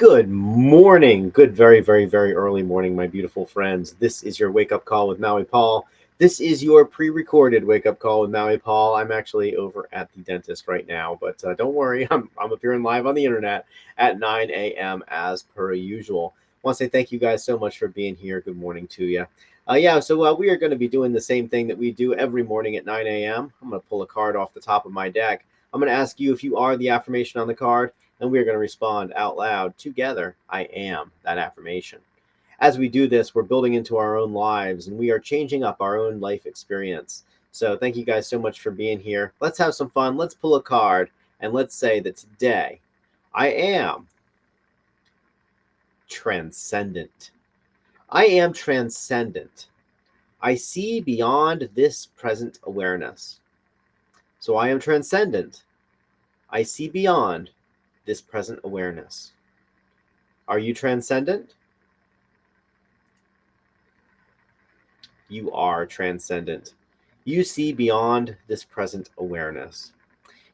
Good morning. Good, very, very, very early morning, my beautiful friends. This is your wake up call with Maui Paul. This is your pre recorded wake up call with Maui Paul. I'm actually over at the dentist right now, but don't worry, I'm appearing live on the internet at 9 a.m. as per usual. I want to say thank you guys so much for being here. Good morning to you. So we are going to be doing the same thing that we do every morning at 9 a.m. I'm going to pull a card off the top of my deck. I'm going to ask you if you are the affirmation on the card, and we are going to respond out loud together. I am that affirmation. As we do this, we're building into our own lives and we are changing up our own life experience. So thank you guys so much for being here. Let's have some fun. Let's pull a card and let's say that today I am transcendent. I am transcendent. I see beyond this present awareness. So I am transcendent. I see beyond this present awareness. Are you transcendent? You are transcendent. You see beyond this present awareness.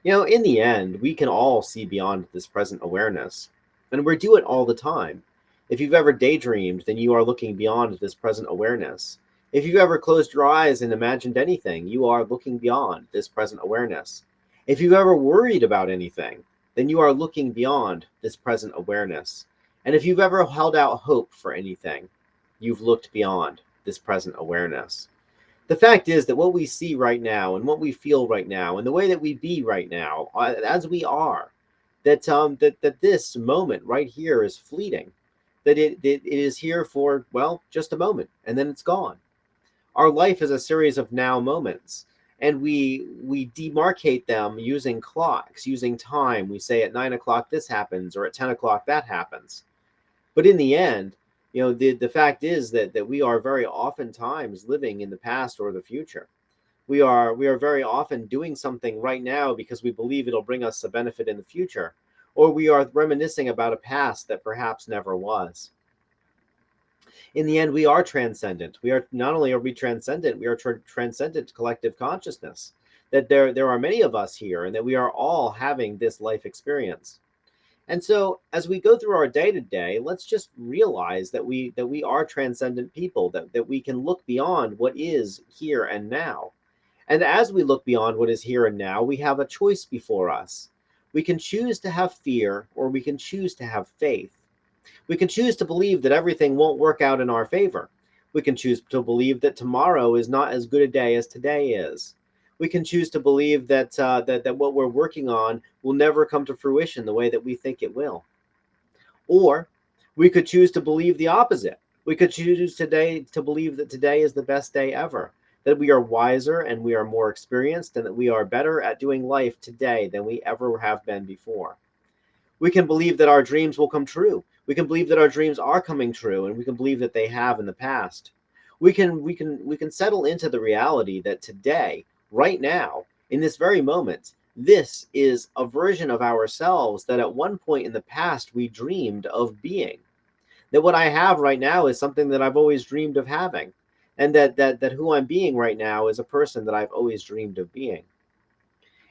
In the end, we can all see beyond this present awareness, and we do it all the time. If you've ever daydreamed, then you are looking beyond this present awareness. If you've ever closed your eyes and imagined anything, you are looking beyond this present awareness. If you've ever worried about anything, then you are looking beyond this present awareness. And if you've ever held out hope for anything, you've looked beyond this present awareness. The fact is that what we see right now and what we feel right now and the way that we be right now, as we are, that this moment right here is fleeting, that it is here for, well, just a moment, and then it's gone. Our life is a series of now moments, and we demarcate them using clocks, using time. We say at 9 o'clock this happens, or at 10 o'clock that happens. But in the end, the fact is that we are very oftentimes living in the past or the future. We are very often doing something right now because we believe it'll bring us a benefit in the future, or we are reminiscing about a past that perhaps never was. In the end, we are transcendent. We are not only are we transcendent, we are transcendent collective consciousness. That there are many of us here, and that we are all having this life experience. And so, as we go through our day to day, let's just realize that we are transcendent people. That we can look beyond what is here and now. And as we look beyond what is here and now, we have a choice before us. We can choose to have fear, or we can choose to have faith. We can choose to believe that everything won't work out in our favor. We can choose to believe that tomorrow is not as good a day as today is. We can choose to believe that what we're working on will never come to fruition the way that we think it will. Or we could choose to believe the opposite. We could choose today to believe that today is the best day ever, that we are wiser and we are more experienced, and that we are better at doing life today than we ever have been before. We can believe that our dreams will come true. We can believe that our dreams are coming true, and we can believe that they have in the past. We can settle into the reality that today, right now, in this very moment, this is a version of ourselves that at one point in the past we dreamed of being. That what I have right now is something that I've always dreamed of having, and that who I'm being right now is a person that I've always dreamed of being.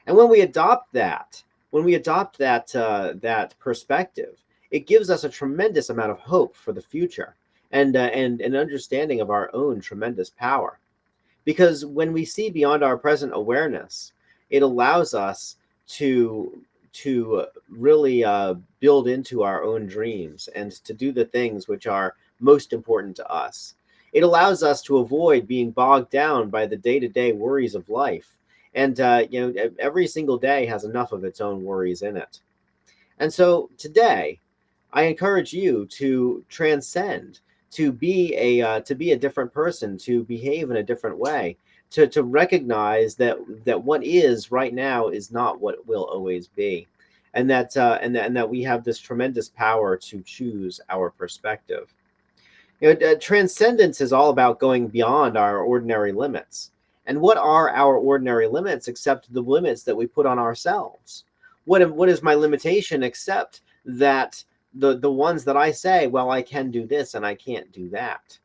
And when we adopt that, that perspective, it gives us a tremendous amount of hope for the future, and an understanding of our own tremendous power. Because when we see beyond our present awareness, it allows us to really build into our own dreams and to do the things which are most important to us. It allows us to avoid being bogged down by the day-to-day worries of life. And every single day has enough of its own worries in it. And so today, I encourage you to transcend, to be a different person, to behave in a different way, to recognize that what is right now is not what will always be, and that we have this tremendous power to choose our perspective. Transcendence is all about going beyond our ordinary limits. And what are our ordinary limits except the limits that we put on ourselves? What is my limitation except that the ones that I say, well, I can do this and I can't do that.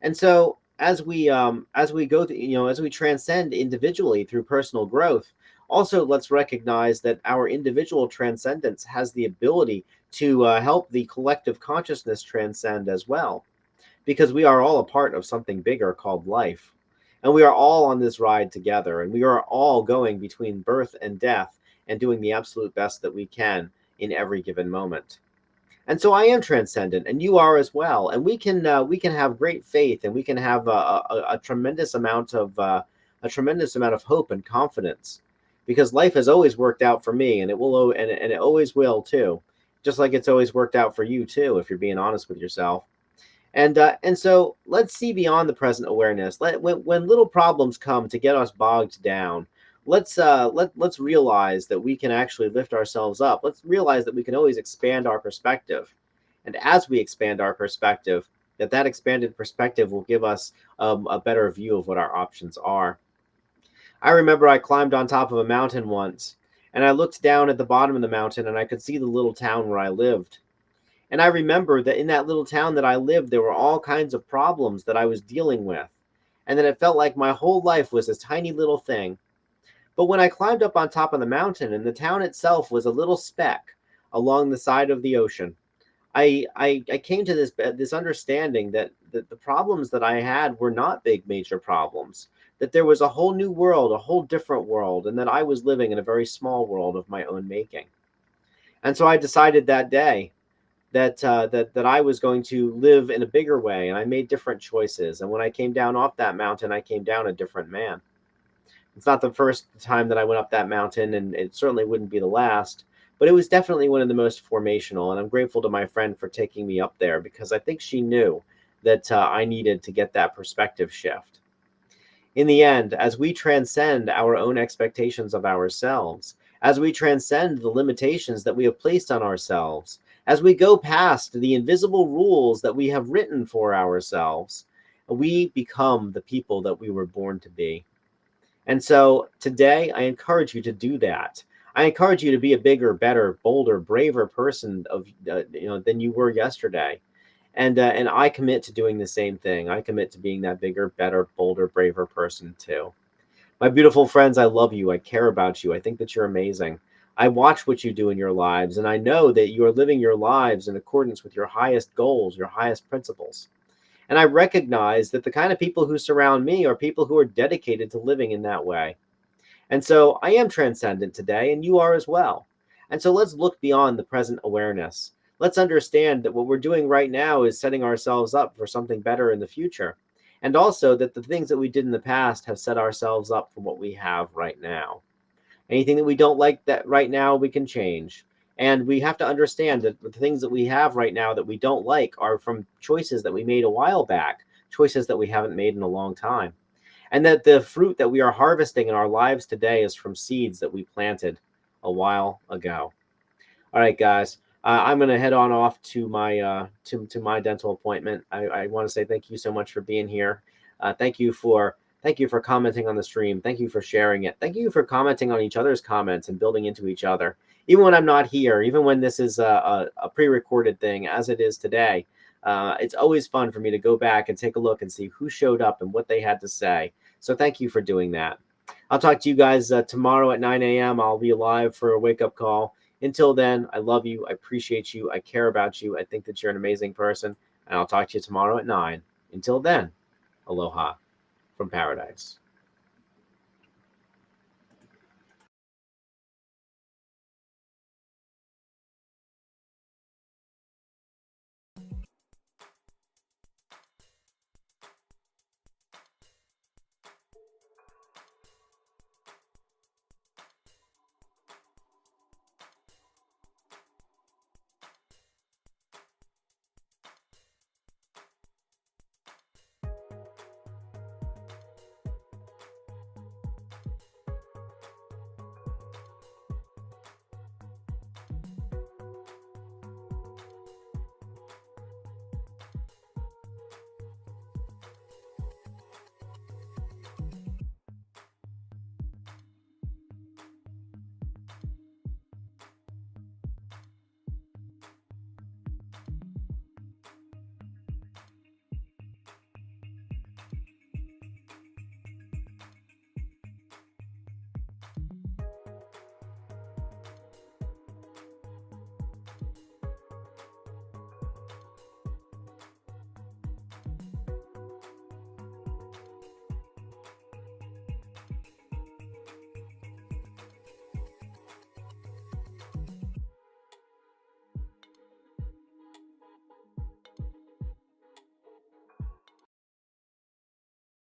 And so as we go, as we transcend individually through personal growth, Also, let's recognize that our individual transcendence has the ability to help the collective consciousness transcend as well, because we are all a part of something bigger called life. And we are all on this ride together, and we are all going between birth and death and doing the absolute best that we can in every given moment. And so I am transcendent, and you are as well. And we can have great faith, and we can have a tremendous amount of hope and confidence, because life has always worked out for me, and it always will too, just like it's always worked out for you too, if you're being honest with yourself. And so let's see beyond the present awareness. When little problems come to get us bogged down, let's realize that we can actually lift ourselves up. Let's realize that we can always expand our perspective, and as we expand our perspective, that expanded perspective will give us a better view of what our options are. I remember I climbed on top of a mountain once, and I looked down at the bottom of the mountain, and I could see the little town where I lived. And I remember that in that little town that I lived, there were all kinds of problems that I was dealing with. And that it felt like my whole life was this tiny little thing. But when I climbed up on top of the mountain and the town itself was a little speck along the side of the ocean, I came to this understanding that the problems that I had were not big major problems, that there was a whole new world, a whole different world, and that I was living in a very small world of my own making. And so I decided that day that I was going to live in a bigger way, and I made different choices. And when I came down off that mountain, I came down a different man. It's not the first time that I went up that mountain, and it certainly wouldn't be the last, but it was definitely one of the most formational. And I'm grateful to my friend for taking me up there, because I think she knew that I needed to get that perspective shift. In the end, as we transcend our own expectations of ourselves, as we transcend the limitations that we have placed on ourselves, as we go past the invisible rules that we have written for ourselves, we become the people that we were born to be. And so today, I encourage you to do that. I encourage you to be a bigger, better, bolder, braver person than you were yesterday. And I commit to doing the same thing. I commit to being that bigger, better, bolder, braver person too. My beautiful friends, I love you. I care about you. I think that you're amazing. I watch what you do in your lives, and I know that you are living your lives in accordance with your highest goals, your highest principles. And I recognize that the kind of people who surround me are people who are dedicated to living in that way. And so I am transcendent today, and you are as well. And so let's look beyond the present awareness. Let's understand that what we're doing right now is setting ourselves up for something better in the future. And also that the things that we did in the past have set ourselves up for what we have right now. Anything that we don't like that right now, we can change. And we have to understand that the things that we have right now that we don't like are from choices that we made a while back, choices that we haven't made in a long time. And that the fruit that we are harvesting in our lives today is from seeds that we planted a while ago. All right, guys. I'm going to head on off to my to my dental appointment. I want to say thank you so much for being here. Thank you for commenting on the stream. Thank you for sharing it. Thank you for commenting on each other's comments and building into each other. Even when I'm not here, even when this is a pre-recorded thing, as it is today, it's always fun for me to go back and take a look and see who showed up and what they had to say. So thank you for doing that. I'll talk to you guys tomorrow at 9 a.m. I'll be live for a wake-up call. Until then, I love you. I appreciate you. I care about you. I think that you're an amazing person. And I'll talk to you tomorrow at 9. Until then, aloha from paradise.